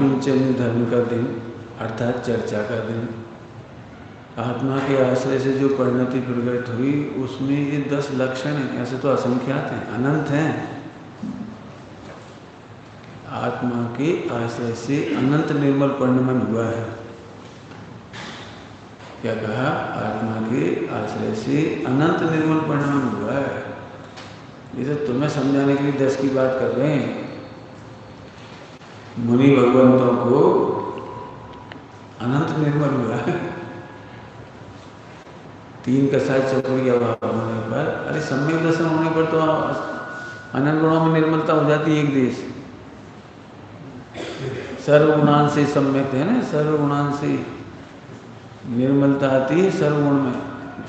किंचन धर्म का दिन अर्थात चर्चा का दिन, आत्मा के आश्रय से जो परिणति प्रकट हुई उसमें ये 10 लक्षण हैं। ऐसे तो असंख्यात हैं, अनंत हैं। आत्मा के आश्रय से अनंत निर्मल परिणमन हुआ है। क्या कहा? आत्मा के आश्रय से अनंत निर्मल परिणमन हुआ है। ये तो तुम्हें समझाने के लिए 10 की बात कर रहे हैं। मुनि भगवंतों को अनंत निर्मल हुआ है। 3 कसाय चक्र की अभाव होने पर, अरे सम्यक दर्शन होने पर तो अनंत गुणों में निर्मलता हो जाती है। एक देश सर्वगुणान से सम्यक है ना, सर्वगुणान से निर्मलता आती है सर्वगुण में।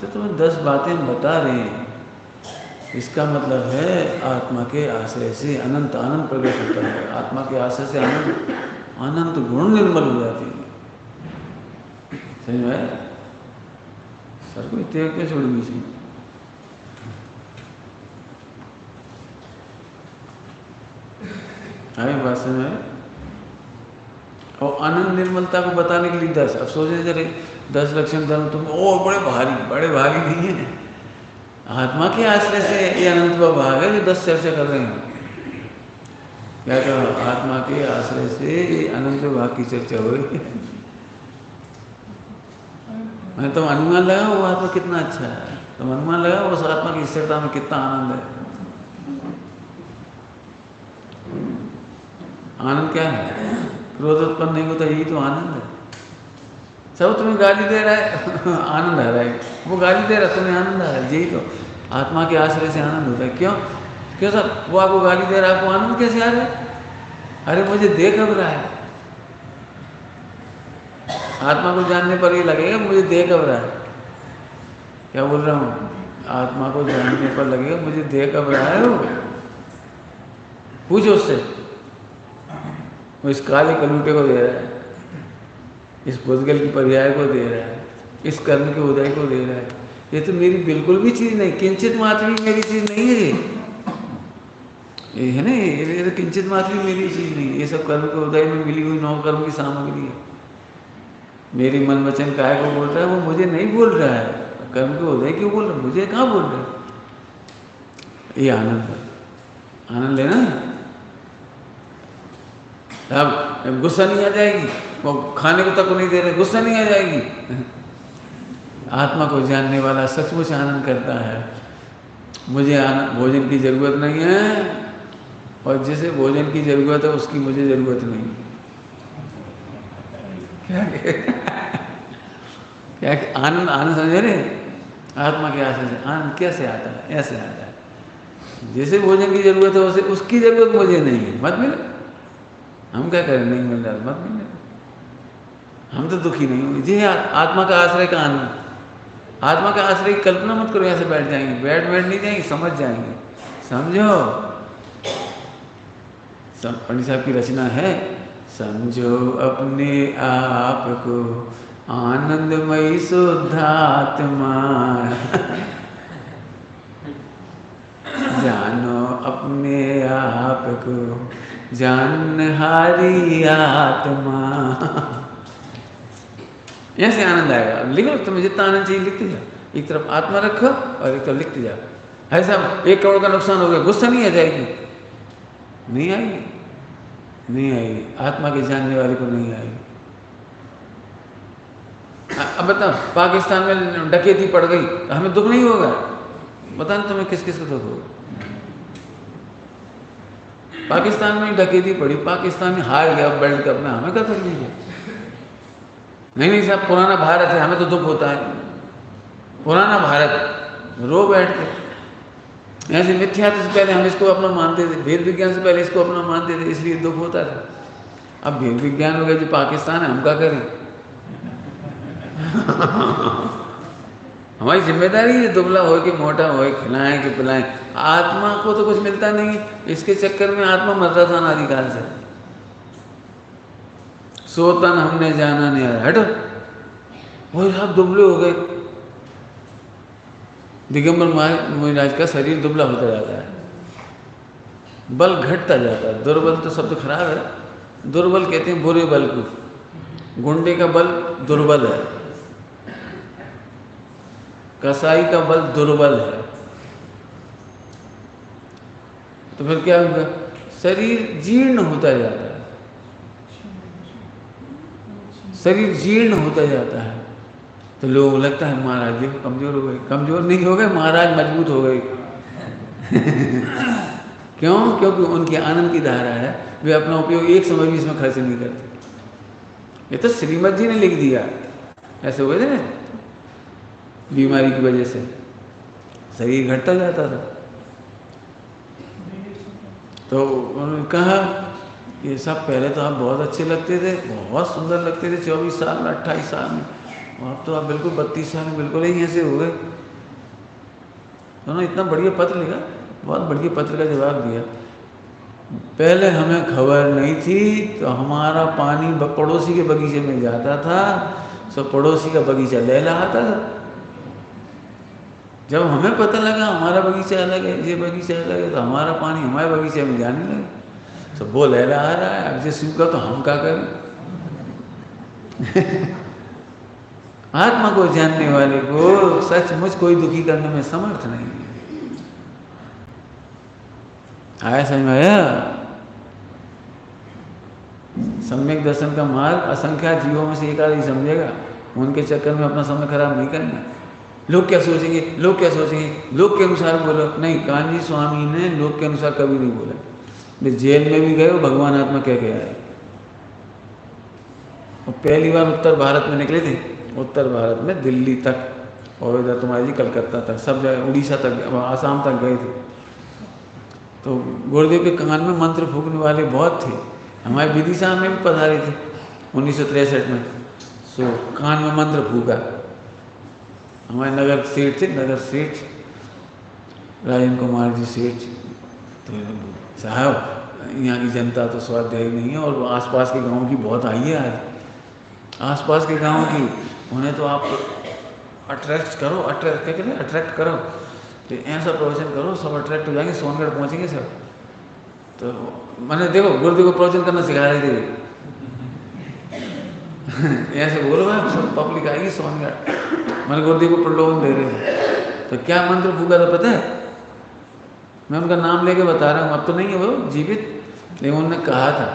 तो तुम्हें 10 बातें हम बता रहे हैं। इसका मतलब है आत्मा के आश्रय से अनंत आनंद प्रकट होता है। आत्मा के आश्रय से अनंत गुण निर्मल हो जाती है। समझ में? सर को इतने क्या छोड़ बीच में? आए बात समझ में? और अनंत निर्मलता को बताने के लिए 10। अब सोचे जरे 10 लक्षण धर्म तुम बड़े भारी नहीं है। आत्मा के आश्रय से ये अनंत का भाग है जो 10 चर्चा कर रहे हैं। क्या कहा? आत्मा के आश्रय से ये अनंत भाग की चर्चा हो रही है। मैं तो अनुमान लगा वो आत्मा कितना अच्छा है। तुम अनुमान लगा उस आत्मा की स्थिरता में कितना आनंद है। आनंद क्या है? क्रोध उत्पन्न नहीं होता, यही तो आनंद है। सब तुम्हें गाली दे रहा है आनंद आ रहा है। वो गाली दे रहा है, तुम्हें आनंद आ रहा है। यही तो आत्मा के आश्रय से आनंद होता है। क्यों सब? वो आपको गाली दे रहा है, आपको आनंद कैसे आ रहा है? अरे मुझे देख अब रहा है। आत्मा को जानने पर ये लगेगा मुझे देख अब रहा है। क्या बोल रहा हूँ? आत्मा को जानने पर लगेगा मुझे देख अब रहा है। वो पूछो उससे। वो इस काले कलूटे को दे रहा है, इस पुद्गल की पर्याय को दे रहा है, इस कर्म के उदय को दे रहा है। ये तो मेरी बिल्कुल भी चीज़ नहीं, किंचित मात्र भी मेरी चीज़ नहीं है। ये है ना, ये तो किंचित मात्र भी मेरी चीज़ नहीं है। ये सब कर्म के उदय में मिली हुई 9 कर्म की सामग्री है। मेरी मन वचन काय को बोल रहा है, वो मुझे नहीं बोल रहा है। कर्म के उदय क्यों बोल रहा है? मुझे कहाँ बोल रहा है? ये आनंद लेना। अब गुस्सा नहीं आ जाएगी? वो खाने को तक नहीं दे रहे, गुस्सा नहीं आ जाएगी? आत्मा को जानने वाला सचमुच आनंद करता है। मुझे भोजन की ज़रूरत नहीं है, और जिसे भोजन की ज़रूरत है उसकी मुझे ज़रूरत नहीं। क्या क्या आनंद, आनंद समझे रे? आत्मा के आश्रय से आनंद कैसे आता है? ऐसे आता है, जैसे भोजन की ज़रूरत है उसे, उसकी ज़रूरत मुझे नहीं है, मत मिले। हम क्या करें, नहीं मिल रहा मत मिले, हम तो दुखी नहीं होंगे। जी आत्मा का आश्रय का आनंद, आत्मा का आश्रय की कल्पना मत करो ऐसे बैठ जाएंगे, बैठ नहीं जाएंगे, समझ जाएंगे। समझो, पंडित साहब की रचना है, समझो अपने आप को आनंदमयी शुद्धात्मा, जानो अपने आप को जानहारी आत्मा। ऐसे आनंद आएगा। लिखो, तुम्हें जितना आनंद चाहिए लिखते जाओ, एक तरफ आत्मा रखो और एक तरफ लिखते जाओ। ऐसा 1 करोड़ का नुकसान हो गया, गुस्सा नहीं आ जाएगी? नहीं आएगी, नहीं आएगी, आत्मा के जानने वाले को नहीं आएगी। अब बताओ, पाकिस्तान में डकैती पड़ गई, हमें दुख नहीं होगा? बताओ तुम्हें किस किस को दुख होगा? पाकिस्तान में डकैती पड़ी, पाकिस्तान हार गया वर्ल्ड कप में, हमें क्या फर्क नहीं है? नहीं साहब, पुराना भारत है, हमें तो दुख होता है। पुराना भारत, रो बैठ के। ऐसे मिथ्यात्व से पहले हम इसको अपना मानते थे, भेद विज्ञान से पहले इसको अपना मानते थे, इसलिए दुख होता था। अब भेद विज्ञान हो गया, जो पाकिस्तान है, हम क्या करें? हमारी जिम्मेदारी है दुबला हो कि मोटा हो, खिलाएं कि पिलाएं। आत्मा को तो कुछ मिलता नहीं, इसके चक्कर में आत्मा मर रहा था अनादिकाल से। सोतन हमने जाना नहीं आया, हटो। वो साहब दुबले हो गए, दिगंबर महाराज का शरीर दुबला होता जाता है, बल घटता जाता है। दुर्बल तो शब्द खराब है, दुर्बल कहते हैं बुरे बल को। गुंडे का बल दुर्बल है, कसाई का बल दुर्बल है। तो फिर क्या होगा? शरीर जीर्ण होता जाता है, शरीर जीर्ण होता जाता है। तो लोगों लगता है महाराज जी कमजोर हो गए। कमजोर नहीं हो गए, महाराज मजबूत हो गए। क्यों? क्योंकि उनकी आनंद की धारा है, वे अपना उपयोग एक समय भी इसमें खर्च नहीं करते। ये तो श्रीमद जी ने लिख दिया। ऐसे हुए थे ना, बीमारी की वजह से शरीर घटता जाता था, तो उन्होंने कहा ये सब पहले तो आप बहुत अच्छे लगते थे, बहुत सुंदर लगते थे 24 साल में, 28 साल में, और अब तो आप बिल्कुल 32 साल में बिल्कुल ही ऐसे हो गए। उन्होंने इतना बढ़िया पत्र लिखा, बहुत बढ़िया पत्र का जवाब दिया। पहले हमें खबर नहीं थी तो हमारा पानी पड़ोसी के बगीचे में जाता था, सब पड़ोसी का बगीचा ले रहा था। जब हमें पता लगा हमारा बगीचा अलग है, ये बगीचा अलग है, तो हमारा पानी हमारे बगीचे में जाने लगे। तो वो लहरा आ रहा है, अब ये सूखा तो हम क्या करें? आत्मा को जानने वाले को सचमुच कोई दुखी करने में समर्थ नहीं है। आया समझ में आया? सम्यक दर्शन का मार्ग असंख्यात जीवों में से एक आदमी समझेगा, उनके चक्कर में अपना समय खराब नहीं करना। लोग क्या सोचेंगे, लोग क्या सोचेंगे, लोग के अनुसार बोलो। नहीं, कान्जी स्वामी ने लोग के अनुसार कभी नहीं बोला। वे जेल में भी गए, भगवान आत्मा क्या कह आए। और पहली बार उत्तर भारत में निकले थे, उत्तर भारत में दिल्ली तक, और इधर तुम्हारी जी कलकत्ता तक, सब जगह, उड़ीसा तक, आसाम तक गए थे। तो गुरुदेव के कान में मंत्र फूकने वाले बहुत थे। हमारे विदिशा में भी पधारे थे 1963 में, सो कान में मंत्र फूका। हमारे नगर सेठ थे, नगर सेठ राजेंद्र कुमार जी सेठ। तो साहब यहाँ की जनता तो स्वाध्यायी नहीं है, और आसपास के गांव की बहुत आई है आज, आसपास के गांव की, उन्हें तो आप अट्रैक्ट करो, अट्रैक्ट क्या कहते हैं, अट्रैक्ट करो, तो ऐसा प्रवचन करो, सब अट्रैक्ट हो जाएंगे, सोनगढ़ पहुँचेंगे सब। तो मैंने देखो गुरुदेव को प्रवचन करना सिखा रहे थे। ऐसे बोलो भाई, सब पब्लिक आएगी सोनगढ़। मैंने गुरुदेव को प्रलोभन दे रहे हैं। तो क्या मंत्र फूका था पता है? मैं उनका नाम लेके बता रहा हूँ, अब तो नहीं है वो जीवित, लेकिन उन्होंने कहा था,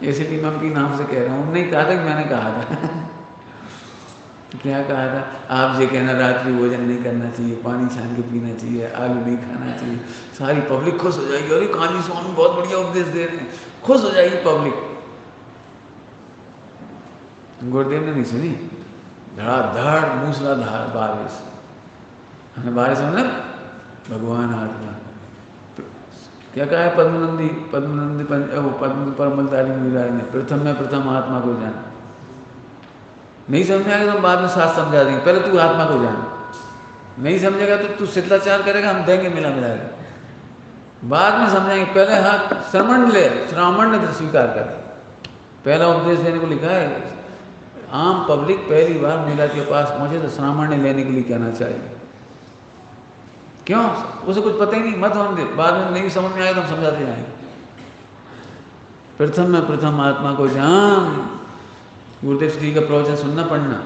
इसलिए मैं उनके नाम से कह रहा हूँ। उन्होंने कहा था कि मैंने कहा था। क्या कहा था? आप ये कहना रात्रि भोजन नहीं करना चाहिए, पानी छान के पीना चाहिए, आलू नहीं खाना चाहिए, सारी पब्लिक खुश हो जाएगी। अरे काली स्वामी बहुत बढ़िया उपदेश दे रहे हैं, खुश हो जाएगी पब्लिक। गुरुदेव ने नहीं सुनी, धड़ाधड़ मूसलाधार बारिश। हमें बारिश मतलब भगवान आत्मा। क्या कहा है पद्मनंदी पद्म परमलधारी मुनिराज ने? प्रथम में प्रथम आत्मा को जान। नहीं समझ में आएगा तो बाद में साथ समझा देंगे, पहले तू आत्मा को जान। नहीं समझेगा तो तू शिष्टाचार करेगा, हम देंगे मिला के, बाद में समझाएंगे। पहले हाथ श्रवण ले, श्रावण ने स्वीकार कर, पहला उपदेश देने को लिखा है। आम पब्लिक पहली बार मिला के पास पहुंचे तो श्रावण ने लेने के लिए कहना चाहिए। क्यों? उसे कुछ पता ही नहीं, मत होने दे, बाद में नहीं समझ में आएगा तो हम समझाते जाएंगे। प्रथम में प्रथम आत्मा को जान। गुरुदेव श्री का प्रवचन सुनना पढ़ना,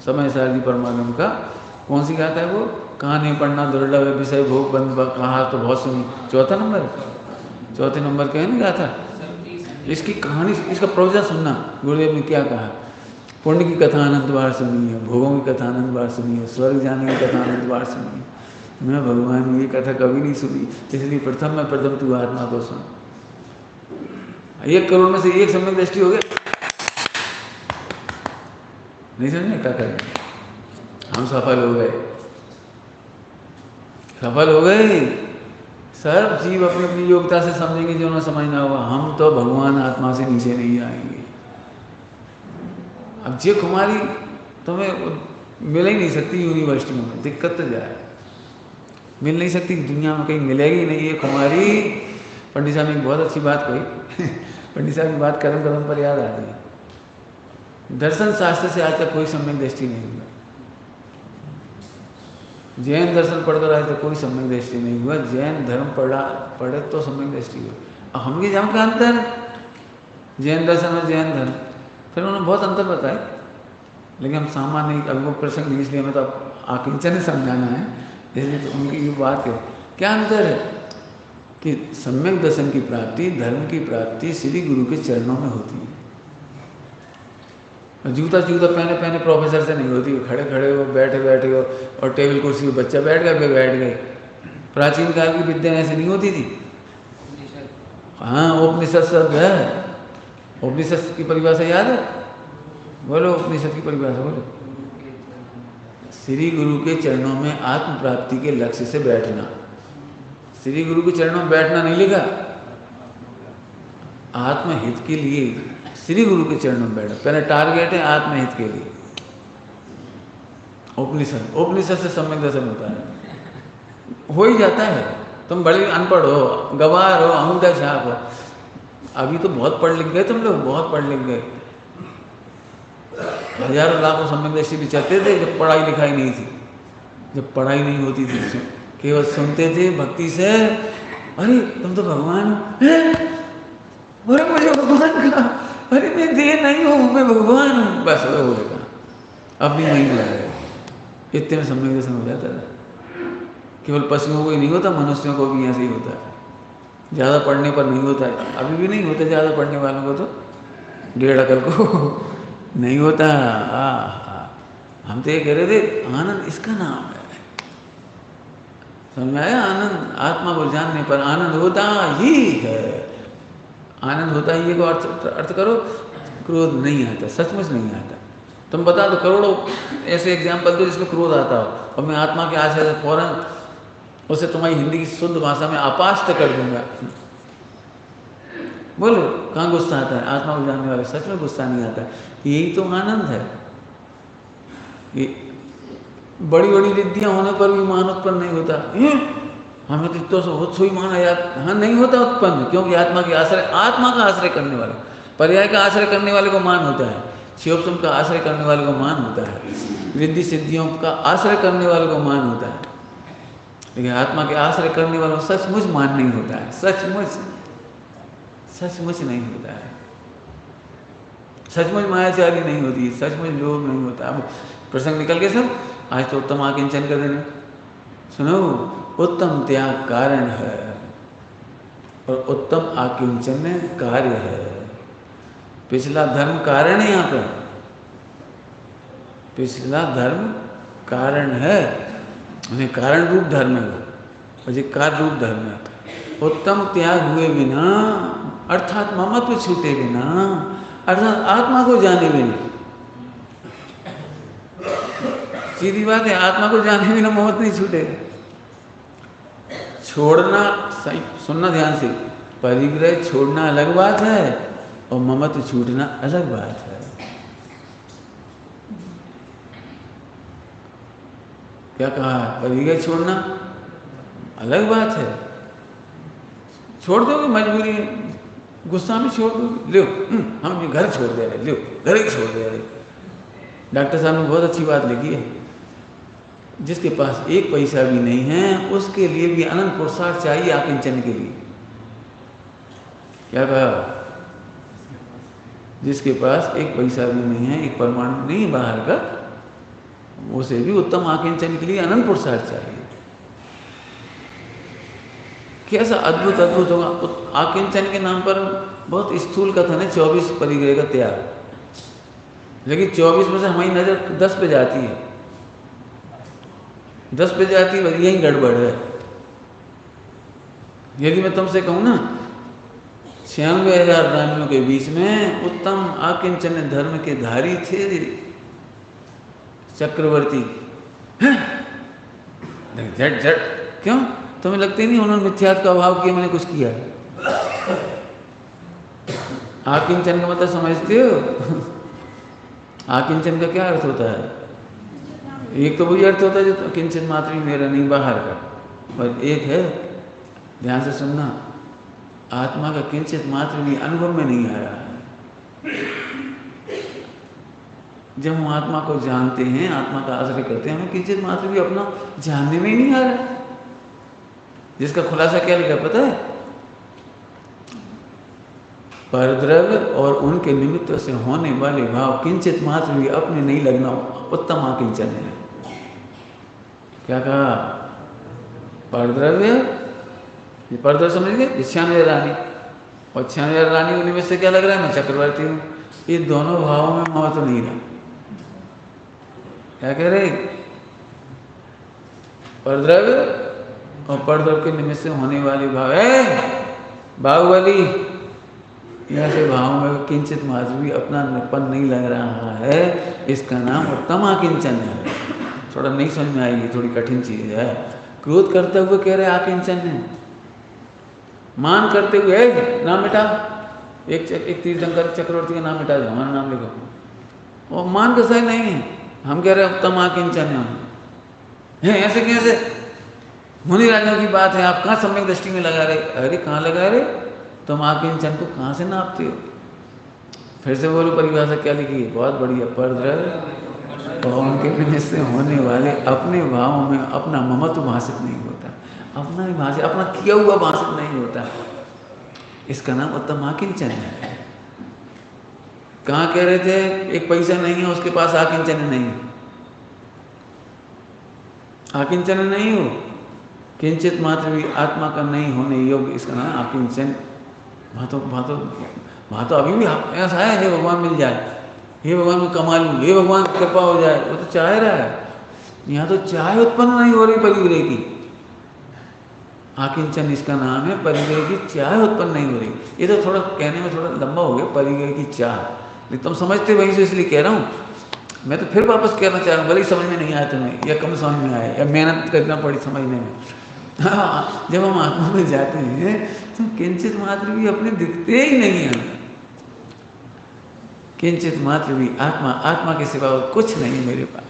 समय सारथी परमानंद का। कौन सी गाता है वो? कहानी पढ़ना दुर्लभ है, विषय भोग बंद, कहा तो बहुत सुनी। चौथे नंबर का है ना गाथा। इसकी कहानी, इसका प्रवचन सुनना, गुरुदेव ने क्या कहा। पुण्य की कथा अनंत बार सुनी है, भोगों की कथा अनंत बार सुनी है, स्वर्ग जाने की कथा अनंत बार सुनी है। मैं भगवान ये कथा कभी नहीं सुनी, इसलिए प्रथम में प्रथम तू आत्मा को सुन। 1 करोड़ में से 1 सम्यक दृष्टि हो गया। नहीं समझे क्या करें? हम सफल हो गए, सब जीव अपनी अपनी योग्यता से समझेंगे जो उन्हें समझना होगा। हम तो भगवान आत्मा से नीचे नहीं आएंगे। अब जे कुमारी तुम्हें मिल ही नहीं सकती यूनिवर्सिटियों में, दिक्कत तो जाए, मिल नहीं सकती, दुनिया में कहीं मिलेगी नहीं ये कुमारी। पंडित साहब ने एक बहुत अच्छी बात कही पंडित साहब की बात कदम कदम पर याद आती है। दर्शन शास्त्र से आज तक कोई सम्यक दृष्टि नहीं हुआ। जैन दर्शन पढ़कर आज तक कोई सम्यक दृष्टि नहीं हुआ। जैन धर्म पढ़े तो सम्यक दृष्टि हुआ। अब हम ये जान का अंतर है जैन दर्शन और जैन धर्म, फिर उन्होंने बहुत अंतर बताए, लेकिन हम सामान्य अभी वो प्रसंग नहीं, इसलिए हमें तो आकिंचन ही समझाना है, इसलिए तो उनकी ये बात है। क्या अंतर है कि सम्यक दर्शन की प्राप्ति, धर्म की प्राप्ति श्री गुरु के चरणों में होती है। जूता पहने प्रोफेसर से नहीं होती। खड़े खड़े हो, बैठे हो, और टेबल कुर्सी पे बच्चा बैठ गए। प्राचीन काल की विद्या ऐसे नहीं होती थी। हाँ, उपनिषद शब्द है। उपनिषद की परिभाषा याद है? बोलो उपनिषद की परिभाषा बोलो। श्री गुरु के चरणों में आत्म प्राप्ति के लक्ष्य से बैठना। श्री गुरु के चरणों में बैठना नहीं लिखा, आत्महित के लिए श्री गुरु के चरणों में बैठा। पहले टारगेट है आत्महित के लिए। उपनिषद से सम्यक दर्शन होता है, हो ही जाता है। तुम बड़े अनपढ़ हो, गवार हो, अंगूठा छाप हो। अभी तो बहुत पढ़ लिख गए तुम लोग, बहुत पढ़ लिख गए। हजारों लाखों सम्यक दृष्टि भी चलते थे जब पढ़ाई लिखाई नहीं थी, जब पढ़ाई नहीं होती थी, केवल सुनते थे भक्ति से। अरे तुम तो भगवान हो, अरे मुझे भगवान का, अरे मैं देह नहीं हूँ, मैं भगवान हूँ, बस वो बोलेगा। अब भी नहीं बुला रहे, इतने में सम्यक दर्शन हो जाता था। केवल पशुओं को ही नहीं होता, मनुष्यों को भी ऐसे ही होता है। ज़्यादा पढ़ने पर नहीं होता है, अभी भी नहीं होता ज़्यादा पढ़ने वालों को, तो 1.5 अकल को नहीं होता। हम तो ये कह रहे थे आनंद इसका नाम है, समझ में आया? आनंद आत्मा को जानने पर आनंद होता ही है। आनंद होता ही को अर्थ करो, क्रोध नहीं आता, सचमुच नहीं आता। तुम बता दो करोड़ों ऐसे एग्जाम्पल दो जिसमें क्रोध आता हो, और मैं आत्मा के आशय से फौरन उसे तुम्हारी हिंदी की शुद्ध भाषा में अपास्त कर दूंगा। बोलो कहाँ गुस्सा आता है? आत्मा को जानने वाले सच में गुस्सा नहीं आता। यही तो आनंद है। ये बड़ी बड़ी रिद्धियां होने पर भी मान उत्पन्न नहीं होता। हमें तो इतना सो ही माना जाता, हाँ नहीं होता उत्पन्न, क्योंकि आत्मा का आश्रय करने वाले, पर्याय का आश्रय करने वाले को मान होता है, शिवोपम का आश्रय करने वाले को मान होता है, रिद्धि सिद्धियों का आश्रय करने वाले को मान होता है। लेकिन आत्मा के आश्रय करने वालों को सचमुच मान नहीं होता है, सचमुच नहीं होता है, सचमुच मायाचारी नहीं होती है, सचमुच लोभ नहीं होता। अब प्रसंग निकल गए सब। आज तो उत्तम आकिंचन कर देना। सुनो, उत्तम त्याग कारण है और उत्तम आकिंचन कार्य है। पिछला धर्म कारण है यहाँ पर, पिछला धर्म कारण है, उन्हें कारण रूप धर्म है और ये कार्य रूप धर्म है। उत्तम त्याग हुए बिना अर्थात ममत्व छूटे बिना अर्थात आत्मा को जाने बिना, सीधी बात है, आत्मा को जाने बिना ममत्व नहीं छूटेगा। छोड़ना, सही सुनना ध्यान से, परिग्रह छोड़ना अलग बात है और ममत्व छूटना अलग बात है। क्या कहा? परिग्रह छोड़ना अलग बात है, छोड़ दोगे मजबूरी, गुस्सा में छोड़ दोगे, लो हम ये घर छोड़ दे रहे, लो घर ही छोड़ दे रहे। डॉक्टर साहब ने बहुत अच्छी बात लिखी है, जिसके पास एक पैसा भी नहीं है उसके लिए भी अनंत पुरुषार्थ चाहिए आकिंचन के लिए। क्या कहा? जिसके पास एक पैसा भी नहीं है, एक परमाणु नहीं बाहर का, उसे भी उत्तम आकिंचन के लिए अनंत पुरुषार्थ चाहिए। कैसा अद्भुत अद्भुत होगा। आकिंचन के नाम पर बहुत स्थूल कथन है 24 परिग्रह का त्याग, लेकिन 24 में से हमारी नजर 10 पे जाती है, 10 पे जाती है, यही गड़बड़ है। यदि मैं तुमसे कहूँ ना 96,000 रानियों के बीच में उत्तम आकिंचन धर्म के धारी थे चक्रवर्ती, झट झट, क्यों तुम्हें लगते नहीं उन्होंने मिथ्यात्व का अभाव किया, मैंने कुछ किया? आकिंचन का मतलब समझते हो? आकिंचन का क्या अर्थ होता है? एक तो वही अर्थ होता है जो किंचित मात्र मेरा नहीं बाहर का, और एक है, ध्यान से सुनना, आत्मा का किंचित मात्र भी अनुभव में नहीं आ रहा है। जब हम आत्मा को जानते हैं, आत्मा का आश्रय करते हैं, हमें किंचित मात्र भी अपना जानने में ही नहीं आ रहा है। जिसका खुलासा क्या लिखा पता है? परद्रव्य और उनके निमित्त से होने वाले भाव किंचित मात्र भी अपने नहीं लगना उत्तम आकिंचन है। क्या कहा? परद्रव्य, ये परद्रव्य समझ गए, 96 रानी, और 96 रानी के निमित्त से क्या लग रहा है? मैं चक्रवर्ती हूँ। ये दोनों भावों में महत्व नहीं रहा। क्या कह रहे? परद्रव्य और परद्रव्य के निमित्त से होने वाले भाव है बाहुबली, ऐसे भाव में किंचित मात्र भी अपना निपन नहीं लग रहा है, इसका नाम उत्तम आकिंचन है। थोड़ा नहीं समझ में आएगी, थोड़ी कठिन चीज है। क्रोध करते हुए कह रहे आकिंचन है, मान करते हुए नाम मिटा, एक तीर्थंकर चक्रवर्ती का नाम मिटा दो, हमारा नाम लिखो, और मान का सही नहीं है, हम कह रहे हैं उत्तम आकिंचन है। ऐसे कैसे? मुनि राजाओं की बात है, आप कहाँ सम्यक दृष्टि में लगा रहे? अरे कहाँ लगा रहे? तुम आकिंचन को कहाँ से नापते हो? फिर से बोलो, परिभाषा क्या लिखी है? बहुत बढ़िया। परद्रव्य और उनके निमित्त से होने वाले अपने भावों में अपना ममत्व भाषित नहीं होता, अपना ही भाषित, अपना किया हुआ भाषित नहीं होता, इसका नाम उत्तम आकिंचन है। कहाँ कह रहे थे? एक पैसा नहीं है उसके पास आकिंचन नहीं, आकिंचन नहीं हो, किंचित मात्र भी आत्मा का नहीं होने योग्य, इसका नाम आकिंचन। भातो अभी भी ऐसा है, हे भगवान मिल जाए, हे भगवान मैं कमा लूँ, हे भगवान कृपा हो जाए, वो तो चाह रहा है। यहाँ तो चाह उत्पन्न नहीं हो रही परिग्रह की, आकिंचन इसका नाम है। परिग्रह की चाह उत्पन्न नहीं हो रही। ये तो थोड़ा कहने में थोड़ा लंबा हो गया, परिग्रह की चाह, लेकिन तुम समझते वहीं से, इसलिए कह रहा हूँ। मैं तो फिर वापस कहना चाह रहा हूँ, भले ही समझ में नहीं आया तुम्हें, या कम समझ में आया, या मेहनत करना पड़ी समझने में। हाँ, जब हम आत्मा में जाते हैं तो किंचित मात्र भी अपने दिखते ही नहीं हैं। किंचित मात्र भी आत्मा के सिवा और कुछ नहीं मेरे पास।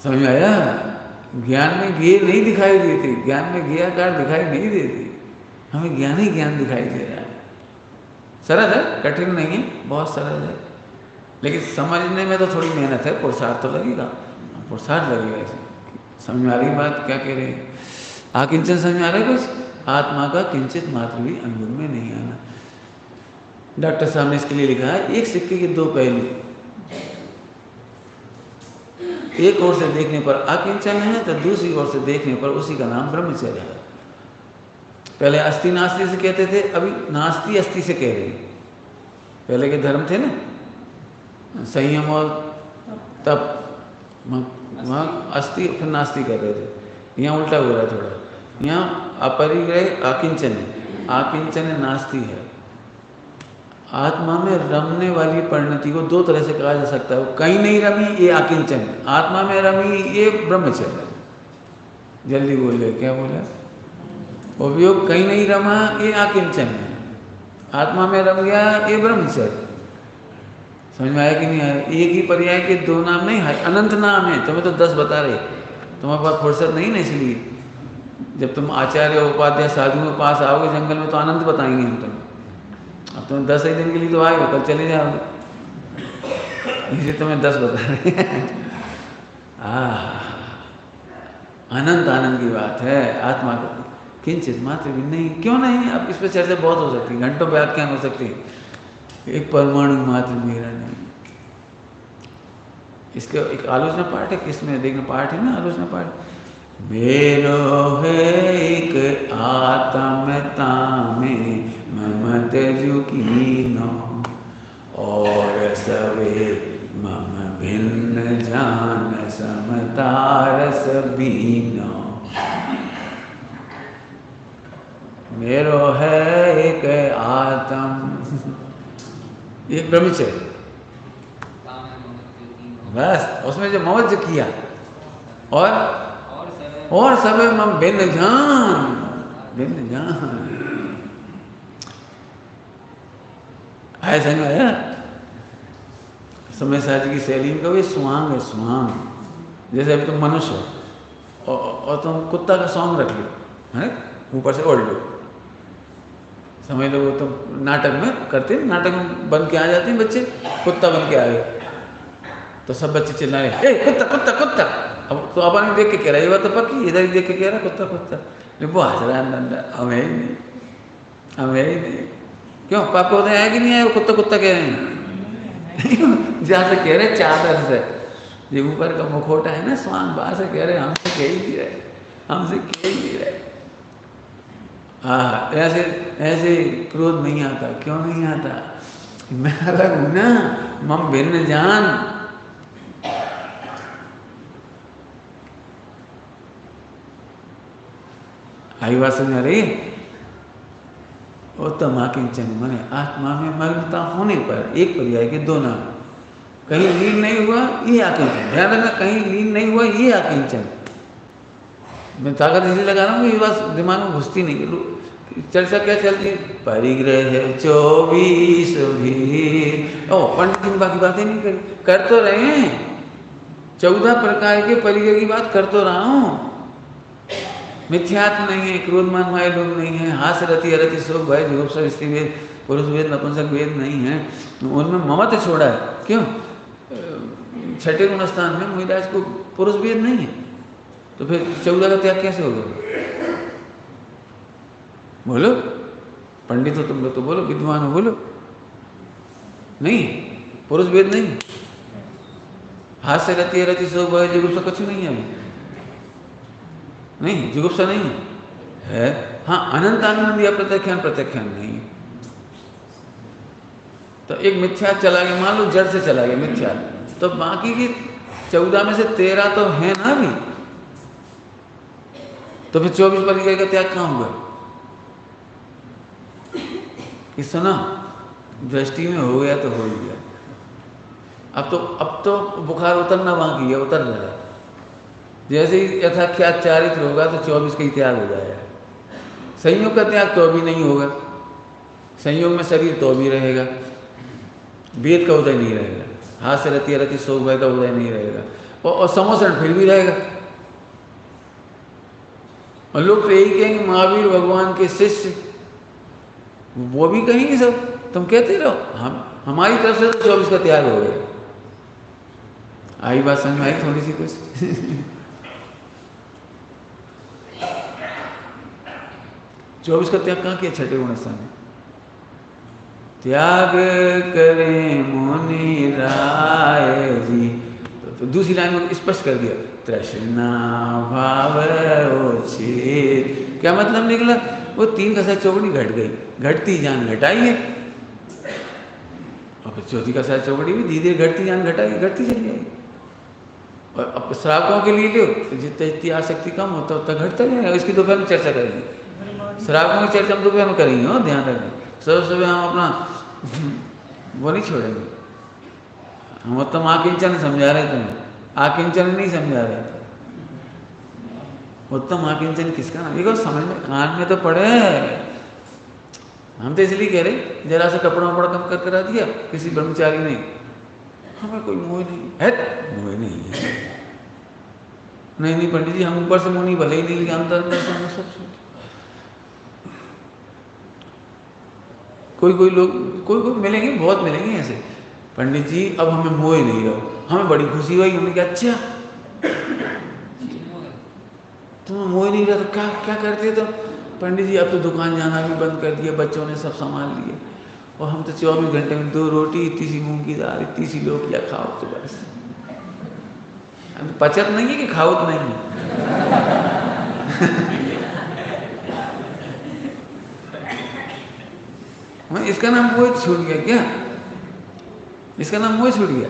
समझ में आया? ज्ञान में ज्ञेय नहीं दिखाई देते, ज्ञान में ज्ञेयाकार दिखाई नहीं देते, हमें ज्ञान ही ज्ञान दिखाई दे रहा है। सरल है, कठिन नहीं है, बहुत सरल है, लेकिन समझने में तो थोड़ी मेहनत है, पुरुषार्थ तो लगेगा, पुरुषार्थ लगेगा। इसे समझ में आ रही बात? क्या कह रहे हैं? आकिंचन समझ में आ रहा है कुछ? आत्मा का किंचित मात्र भी अनुभव में नहीं आना। डॉक्टर साहब ने इसके लिए लिखा है, एक सिक्के के दो पहलू, एक ओर से देखने पर आकिंचन है तो दूसरी ओर से देखने पर उसी का नाम ब्रह्मचर्य है। पहले अस्ति नास्ति से कहते थे, अभी नास्ति अस्ति से कह रहे हैं। पहले के धर्म थे ना, संयम और तप, वहाँ अस्थि फिर नास्ति कर रहे थे। यहाँ उल्टा हो रहा है थोड़ा, यहाँ अपरिग्रह आकिंचन है, आकिंचन नास्ति है। आत्मा में रमने वाली परिणति को दो तरह से कहा जा सकता है, कहीं नहीं रमी ये आकिंचन, आत्मा में रमी ये ब्रह्मचर्य। जल्दी बोल रहे, क्या बोला? उपयोग कहीं नहीं रमा ये आकिंचन है, आत्मा में रम गया ये ब्रह्मचर्य। समझ में आया कि नहीं आया? एक ही पर्याय के दो नाम नहीं है, अनंत नाम है। तुम्हें तो 10 बता रहे, तुम्हारे पास फुर्सत नहीं ना, इसलिए जब तुम आचार्य उपाध्याय साधुओं के पास आओगे जंगल में तो अनंत बताएंगे हम तुम्हें। अब तुम 10 ही दिन के लिए तो आए हो, कल चले जाओगे, इसलिए तुम्हें 10 बता रहे हैं। अनंत आनंद की बात है आत्मा को, किंचित मात्र भी नहीं। क्यों नहीं? अब इस पर चर्चा बहुत हो सकती है, घंटों व्याख्यान हो सकती है। एक परमाणु मात्र मेरा नहीं। इसका एक आलोचना पाठ है, किसमें देखना पाठ है ना, आलोचना पाठ। मेरो है एक आत्मता में ममत जुकीनो, और सवे मम भिन्न जान समतारस बीनो। मेरो है एक आत्म, एक ब्रह्मचर्य, बस उसमें जो मौज किया, और सब मम भिन्न जान, भिन्न जान। आया समझ में आया? समय साजी की शैली में कभी स्वांग है, स्वांग। जैसे अभी तुम मनुष्य हो और तुम कुत्ता का सॉन्ग रख लो, है ऊपर से ओढ़ लो। समझ लो तुम नाटक में करते, नाटक में बन के आ जाते हैं बच्चे, कुत्ता बन के आ गए तो सब बच्चे चिल्लाए, ए कुत्ता कुत्ता कुत्ता। अब तो अपन देख के कह रहा है, ये बात तो पक्की, इधर ही देख के कह रहा कुत्ता कुत्ता। वो हंस रहा है अंदर, हमें ही नहीं, हमें ही नहीं। क्यों? पाप को है कि नहीं है? वो कुत्ता कुत्ता कह रहे हैं जहाँ से कह रहे चादर से, ये ऊपर का मुखोटा है ना स्वांग, बाहर से कह रहे हमसे कह ही नहीं रहे, हमसे कह ही नहीं रहे। ऐसे ऐसे क्रोध नहीं आता। क्यों नहीं आता? मैं अलग हूं ना, मम भिन्न जान। आई बात समझ रही? उत्तम आकिंचन माने आत्मा में मग्नता होने पर एक पर्याय के दो नाम। कहीं लीन नहीं हुआ ये आकिंचन, ध्यान रखना, कहीं लीन नहीं हुआ ये आकिंचन। मैं ताकत इसलिए लगा रहा हूँ, ये बात दिमाग में घुसती नहीं। चर्चा क्या चलती है? परिग्रह 24 भी, पंडित ने बाकी बातें नहीं करी, कर तो रहे हैं। 14 प्रकार के परिग्रह की बात कर तो रहा हूँ। मिथ्यात्व नहीं है, क्रोध मान माया लोग नहीं है, हास्य रति अरति शोक भय जुगुप्सा स्त्री वेद पुरुष वेद नपुंसक वेद नहीं है, उनमें ममत्व छोड़ा है। क्यों? 6ठे गुण स्थान में मोहिदास को पुरुष वेद नहीं है, तो फिर 14 का त्याग कैसे होगा? बोलो, पंडित हो तुम लोग तो बोलो, विद्वान हो बोलो। नहीं, पुरुष वेद नहीं, हास्य रति अरति शोक भय जुगुप्सा कुछ नहीं है, नहीं जुगुप्सा नहीं है। हाँ, अनंत आनंद या प्रत्याख्यान, प्रत्याख्यान नहीं। तो एक मिथ्या चला गया, मान लो जड़ से चला गया मिथ्या, तो बाकी की 14 में से 13 तो है ना भी, तो फिर 24 परिग्रह का त्याग कहाँ होगा? कि सुना, दृष्टि में हो गया तो हो ही गया। अब तो बुखार उतरना बाकी है, उतर रहा है। जैसे ही यथाख्यात चारित्र होगा तो 24 का ही त्याग हो जाएगा। संयोग का त्याग तो अभी नहीं होगा, संयोग में शरीर तो भी रहेगा, वेद का उदय नहीं रहेगा, हास्य रति रति शोक भय का उदय नहीं रहेगा, और समोषण फिर भी रहेगा। और लोग तो यही कहेंगे महावीर भगवान के शिष्य, वो भी कहेंगे सब तुम कहते रहो, हमारी तरफ से तो 24 का त्याग हो गया। आई बात समझ में आई थोड़ी सी कुछ? चौबीस का त्याग कहाँ किया? 6ठे गुण स्थान में। त्याग करें मुनि राय जी, तो दूसरी लाइन में स्पष्ट कर दिया, तृष्णा भाव उचित। क्या मतलब निकला? वो 3 घसा चौकड़ी घट गई, घटती जान घटाई है। और फिर चौथी का साथ चौकड़ी भी धीरे धीरे घटती जान घटा घटती चली जाएगी। और अब श्रावकों के लिए लो तो जितनी आसक्ति कम होता उतना घटता जाएगा। इसकी दोपहर में चर्चा करेंगे, श्रावकों की चर्चा हम दोपहर में करेंगे। हो ध्यान रखें, सुबह सुबह हम अपना वो नहीं छोड़ेंगे। हम उत्तम आकिंचन समझा रहे थे, आकिंचन नहीं समझा रहे थे। उत्तम आकिंचन किसका नाम, देखो समझ में कान में तो पड़े। हम तो इसलिए कह रहे जरा सा कपड़ा वपड़ा कम कर करा दिया किसी ब्रह्मचारी ने, हमें कोई मोह नहीं है, मोह नहीं है। नहीं पंडित जी, हम ऊपर से मुंह नहीं भले ही नहीं, लेकिन अंदर अंदर से हम सब कोई लोग मिलेंगे, बहुत मिलेंगे ऐसे। पंडित जी अब हमें मोह ही नहीं रहो, हमें बड़ी खुशी हुई। हमने कहा अच्छा तुम्हें मोह नहीं रहा तो क्या करते तो? पंडित जी अब तो दुकान जाना भी बंद कर दिया, बच्चों ने सब संभाल लिए, और हम तो 24 घंटे में 2 रोटी, इतनी सी मूंग की दाल, इतनी सी लोकिया खाओ तो बस। पचत नहीं है कि खाओ तो नहीं है। इसका नाम मोह छूट गया क्या? इसका नाम मोह छूट गया?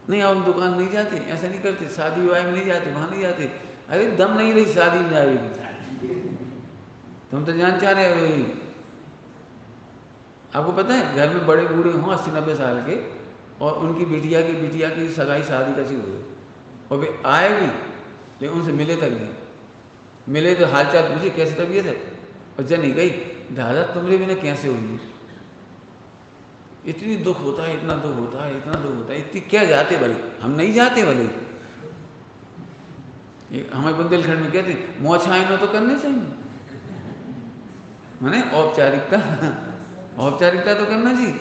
नहीं अब हम दुकान नहीं जाते, ऐसा नहीं करते, शादी विवाह में नहीं जाते, वहां नहीं जाते। अरे दम नहीं रही शादी में जाएगी, तुम तो जान चाह रहे हो। आपको पता है घर में बड़े बूढ़े हों 80-90 साल के, और उनकी बिटिया की सगाई शादी कैसी हो गई, और वे आए भी लेकिन उनसे मिले तक नहीं। मिले तो हालचाल पूछे कैसे तबीयत है, और जब नहीं गई दादा तुम्हारे बिना कैसे हुई। इतनी दुख होता है, इतना दुख होता है, इतना दुख होता है। इतनी क्या जाते भले, हम नहीं जाते भले। हमारे बुंदेलखंड में कहते मोह छायनो तो करने चाहिए, मैंने औपचारिकता तो करना चाहिए।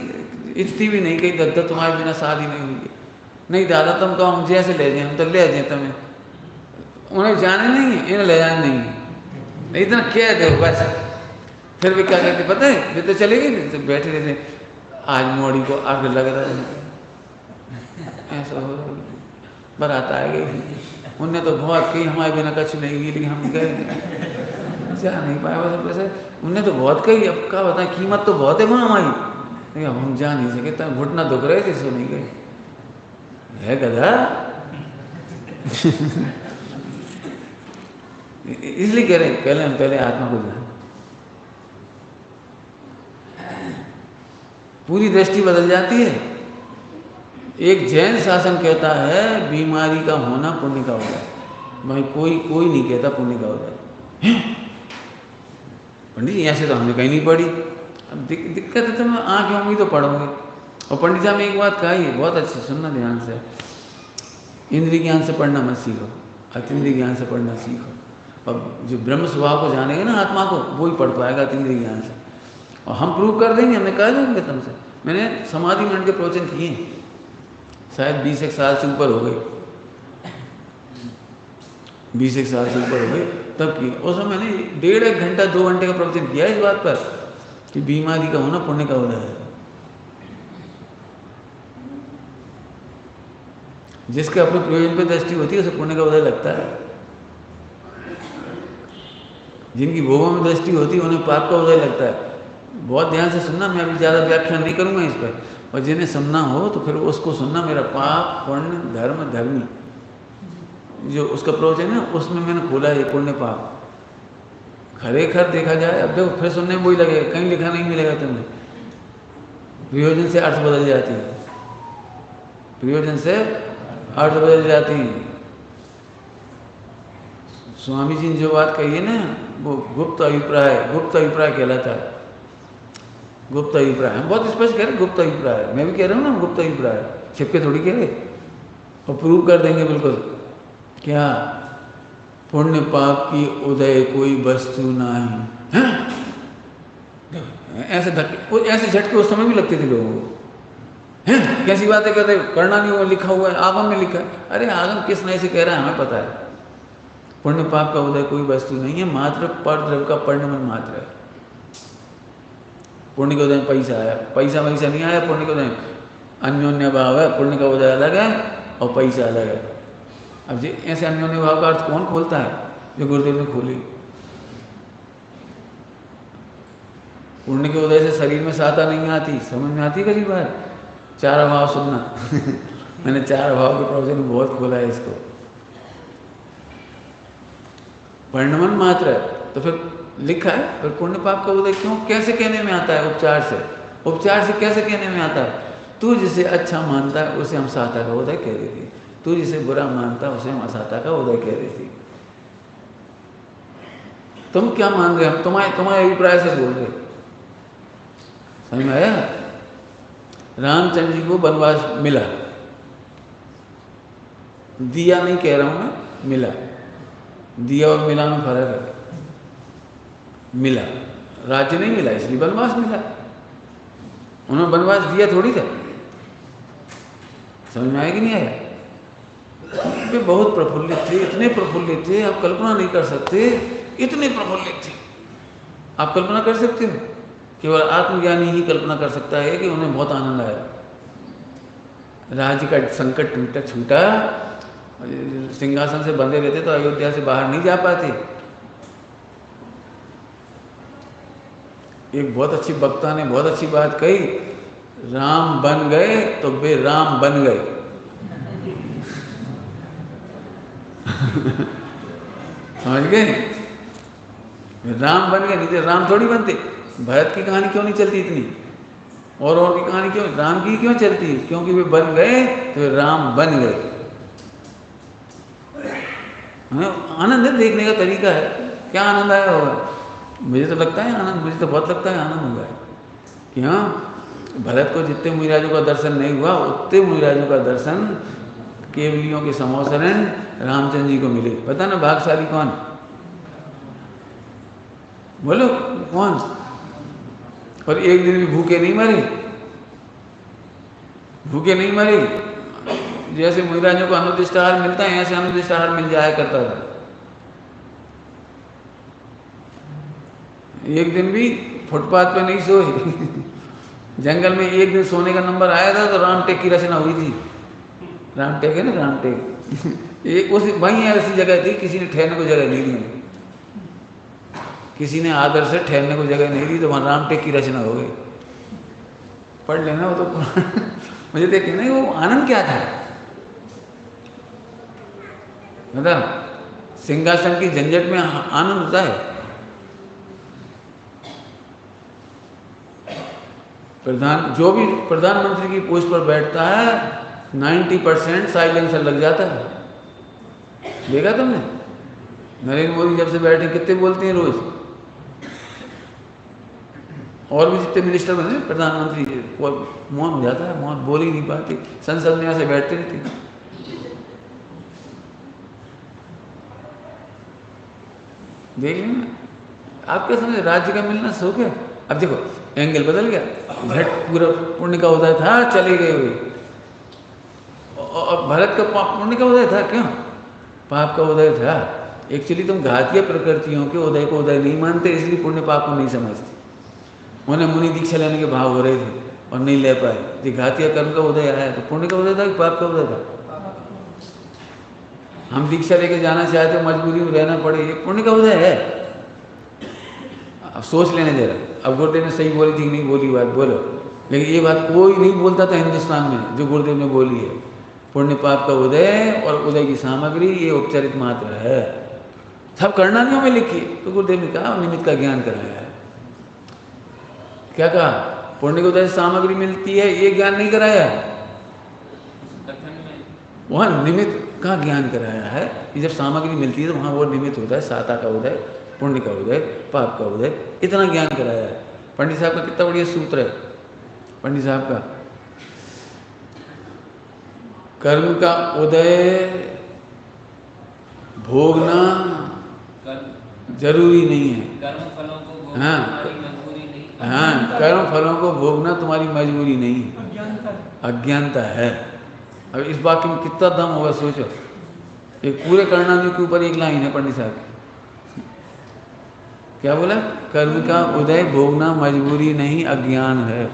इतनी भी नहीं कही दादा तुम्हारे बिना शादी नहीं हुई। नहीं दादा तुम कहो हम जैसे ले जाए, हम तो ले जाए तुम्हें, उन्हें जाने नहीं है, इन्हें ले जाने नहीं है, इतना क्या दे बस। फिर वे क्या कहते पता है, वे तो चले गए, तो बैठे रहते आज मोड़ी को आग लग रहा है, ऐसा हो रहा है, बारात आ गई। उनने तो बहुत कही हमारे बिना कुछ नहीं की, लेकिन हम गए जा नहीं पाए बस वैसे। उनने तो बहुत कही, अब क्या बताएं, कीमत तो बहुत है वहाँ हमारी, लेकिन हम जा नहीं सके, तब घुटना दुख रहे थे, सो नहीं गए। है गधा। इसलिए कह रहे पहले आत्मा को जान, पूरी दृष्टि बदल जाती है। एक जैन शासन कहता है बीमारी का होना पुण्य का होता है। भाई कोई नहीं कहता पुण्य का होता है। पंडित जी ऐसे तो हमने कहीं नहीं पढ़ी। अब दिक्कत है तो मैं आँख होंगी तो पढ़ूंगी। और पंडित साहब ने एक बात कही है, बहुत अच्छी, सुनना ध्यान से। इंद्रिय ज्ञान से पढ़ना मत सीखो, अतीन्द्रिय ज्ञान से पढ़ना सीखो। और जो ब्रह्म स्वभाव को जानेगा ना आत्मा को, वो ही पढ़ पाएगा अतीन्द्रिय ज्ञान से। और हम प्रूव कर देंगे, हमने कहा देंगे तुमसे। मैंने समाधि मंड के प्रवचन किए, शायद 20 साल से ऊपर हो गए, 20 साल से ऊपर हो गए तब किए। उस समय मैंने 1.5 घंटा 2 घंटे का प्रवचन किया इस बात पर कि बीमारी का होना पुण्य का उदय है। जिसके अपने प्रयोजन पर दृष्टि होती है उसे पुण्य का उदय लगता है। जिनकी भोगों में दृष्टि होती है उन्हें पाप का उदय लगता है। बहुत ध्यान से सुनना, मैं अभी ज़्यादा व्याख्यान नहीं करूँगा इस पर। और जिन्हें सुनना हो तो फिर उसको सुनना। मेरा पाप पुण्य धर्म धर्मी जो उसका प्रवचन है उसमें मैंने खोला है पुण्य पाप। खरेखर देखा जाए, अब देखो फिर सुनने में वही लगेगा, कहीं लिखा नहीं मिलेगा तुम्हें। प्रयोजन से अर्थ बदल जाती है, प्रयोजन से अर्थ बदल जाती है। स्वामी जी ने जो बात कही है ना, वो गुप्त अभिप्राय कहलाता है। गुप्त अभिप्राय हम बहुत स्पष्ट कह रहे, गुप्त अभिप्राय। मैं भी कह रहा हूँ ना गुप्त अभिप्राय, छिपके थोड़ी कह रहे। और प्रूव कर देंगे बिल्कुल। क्या पुण्य पाप की उदय कोई वस्तु नहीं है। ऐसे धक्के, ऐसे झटके उस समय भी लगते थे लोगों को। हैं कैसी बातें कर रहे हो, करना नहीं हुआ, लिखा हुआ है, आगम में लिखा है। अरे आगम किस नए से कह रहा है, हमें पता है। पुण्य पाप का उदय कोई वस्तु नहीं है, मात्र पर द्रव्य का परिणमन मात्र है। पुण्य के उदय में पैसा आया, पैसा वैसा नहीं आया। पुण्य के उदय में अन्योन्य भाव है, पुण्य का उदय अलग है और पैसा अलग है। अब जी ऐसे अन्योन्य भाव का अर्थ कौन खोलता है? जो गुरुदेव ने खोली। पुण्य के उदय से शरीर में साता नहीं आती, समझ में आती कई बार। चार अभाव सुनना मैंने चार अभाव के प्रवचन में बहुत खोला है इसको। वर्णमन मात्र है तो फिर लिखा है, फिर पुण्य पाप का उदय क्यों कैसे कहने में आता है? उपचार से। उपचार से कैसे कहने में आता है? तू जिसे अच्छा मानता है उसे हम साता का उदय कह देती, तू जिसे बुरा मानता है उसे हम असाता का उदय कह देती। तुम क्या मान रहे हो? तुम्हारे अभिप्राय से बोल रहे, समझ में आया? रामचंद्र जी को वनवास मिला, दिया नहीं कह रहा हूं मैं, मिला। दिया और मिला में फर्क है। मिला, राज्य नहीं मिला इसलिए वनवास मिला। उन्होंने वनवास दिया थोड़ी था। समझ में आया कि नहीं आया? वे बहुत प्रफुल्लित थे, इतने प्रफुल्लित थे आप कल्पना नहीं कर सकते, इतने प्रफुल्लित थे। आप कल्पना कर सकते हो? केवल आत्मज्ञानी ही कल्पना कर सकता है कि उन्हें बहुत आनंद आया। राज्य का संकट छूटा, सिंहासन से बंधे रहते तो अयोध्या से बाहर नहीं जा पाते। एक बहुत अच्छी वक्ता ने बहुत अच्छी बात कही, राम बन गए तो वे राम बन गए। समझ गए? राम बन गए, नहीं तो राम थोड़ी बनते। भरत की कहानी क्यों नहीं चलती इतनी, और की कहानी क्यों, राम की क्यों चलती है? क्योंकि वे बन गए तो वे राम बन गए। आनंद है, देखने का तरीका है। क्या आनंद आया होगा? मुझे तो लगता है आनंद, मुझे तो बहुत लगता है आनंद हुआ है कि हाँ, भरत को जितने मुनिराजों का दर्शन नहीं हुआ उतने मुनिराजों का दर्शन केवलियों के समोसरण रामचंद्र जी को मिले। पता ना भाग्यशाली कौन? बोलो कौन? और एक दिन भी भूखे नहीं मरे, भूखे नहीं मरे। जैसे मुनिराजों को अनुदिष्ट आहार मिलता है ऐसे अनुदिष्ट आहार मिल जाया करता था। एक दिन भी फुटपाथ पे नहीं सोए। जंगल में एक दिन सोने का नंबर आया था तो रामटेक की रचना हुई थी। रामटेक है ना, रामटेक एक उसी वहीं ऐसी जगह थी, किसी ने ठहरने को जगह नहीं दी, किसी ने आदर से ठहरने को जगह नहीं दी, तो वहाँ रामटेक की रचना हो गई। पढ़ लेना वो तो। मुझे देखिए ना वो आनंद क्या था, मतलब सिंहासन की झंझट में आनंद होता है। जो भी प्रधानमंत्री की पोस्ट पर बैठता है 90% साइलेंसर लग जाता है। देखा तुमने? नरेंद्र मोदी जब से बैठे कितने बोलते हैं रोज, और भी जितने मिनिस्टर बने प्रधानमंत्री मौन हो जाता है, मौन, बोल ही नहीं पाते। संसद में ऐसे बैठते रहते। देख लेना, आप क्या समझे? राज्य का मिलना सुख है। अब देखो एंगल बदल गया, झट पूरा पुण्य का उदय था, चले गए हुए। और भरत का पुण्य का उदय था, क्यों? पाप का उदय था। एक्चुअली तुम घातीय प्रकृतियों के उदय को उदय नहीं मानते, इसलिए पुण्य पाप को नहीं समझते। उन्हें मुनि दीक्षा लेने के भाव हो रहे थे और नहीं ले पाए। जो घातीय कर्म का उदय आया तो पुण्य का उदय था कि पाप का उदय था? हम दीक्षा लेके जाना चाहते, मजबूरी में रहना पड़े, ये पुण्य का उदय है। अब सोच लेने जरा, अब गुरुदेव ने सही बोली थी कि नहीं बोली बात, बोलो। लेकिन ये बात कोई नहीं बोलता था हिंदुस्तान में जो गुरुदेव ने बोली है। पुण्य पाप का उदय और उदय की सामग्री ये उपचारित मात्र है, सब करना नहीं हमें लिखी। तो गुरुदेव ने कहा निमित्त का ज्ञान कराया है। क्या कहा? पुण्य के उदय से सामग्री मिलती है, ये ज्ञान नहीं कराया है। वहाँ निमित्त का ज्ञान कराया है कि जब सामग्री मिलती है तो वहाँ वो निमित्त होता है, साता का उदय, पुण्य का उदय, पाप का उदय, इतना ज्ञान कराया है। पंडित साहब का कितना बढ़िया सूत्र है पंडित साहब का, कर्म का उदय भोगना जरूरी नहीं है। कर्म फलों को भोगना तुम्हारी मजबूरी नहीं। हाँ, कर्म फलों को भोगना तुम्हारी मजबूरी नहीं, अज्ञानता है। अब इस वाक्य में कितना दम होगा सोचो। एक पूरे कर्णानी के ऊपर एक लाइन है पंडित साहब की। क्या बोला? कर्म का उदय भोगना मजबूरी नहीं, अज्ञान है।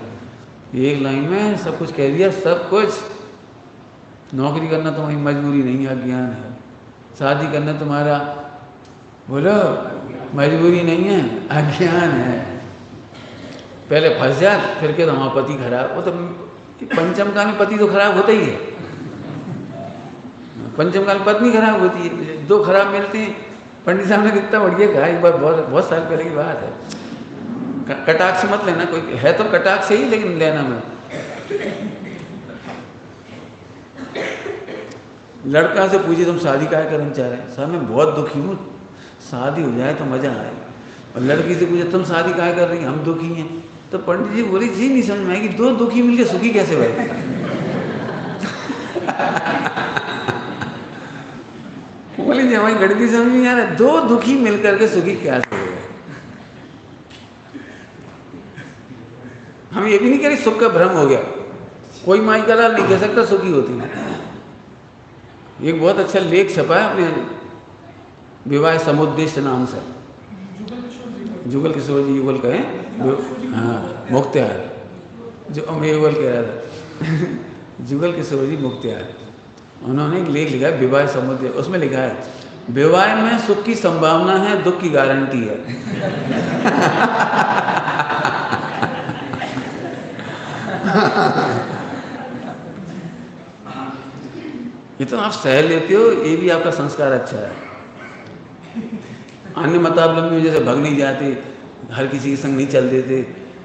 एक लाइन में सब कुछ कह दिया, सब कुछ। नौकरी करना तुम्हारी मजबूरी नहीं, अज्ञान है। शादी करना तुम्हारा, बोलो, मजबूरी नहीं है, अज्ञान है। पहले फंस जा, फिर के हमारा पति खराब, वो तो कि पंचम काल में पति तो खराब होता ही है, पंचम काल में पत्नी खराब होती है, दो खराब मिलते हैं। पंडित साहब ने कितना बढ़िया कहा, एक बार बहुत बहुत साल पहले की बात है। कटाक्ष मत लेना, कोई है तो कटाक्ष ही, लेकिन लेना मत। लड़का से पूछे तुम शादी क्या करना चाह रहे हैं? साहब मैं बहुत दुखी हूँ, शादी हो जाए तो मजा आए। और लड़की से पूछे तुम शादी क्या कर रही हैं? हम दुखी हैं। तो पंडित जी बोले जी नहीं समझ में आएगी, दो दुखी मिलके सुखी कैसे बैठे? बोले जी हमारी गणित समझ में नहीं आ रहा, दो दुखी मिलकर के सुखी कैसे हो गए? हम ये भी नहीं कह रहे सुख का भ्रम हो गया, कोई माई का लाल नहीं कह सकता सुखी होती है। एक बहुत अच्छा लेख छपा है अपने विवाह समुद्देश्य नाम से, जुगल किशोर जी युगल कहें, हाँ मुख्तियार, जो मैं युगल कह रहा था जुगल किशोर जी मुख्तियार, उन्होंने एक लेख लिखा है विवाह समुद्र। उसमें लिखा है विवाह में सुख की संभावना है, दुख की गारंटी है। ये तो आप सह लेते हो, ये भी आपका संस्कार अच्छा है। अन्य मतावलंबी में जैसे भग नहीं जाते, हर किसी के संग नहीं चल देते,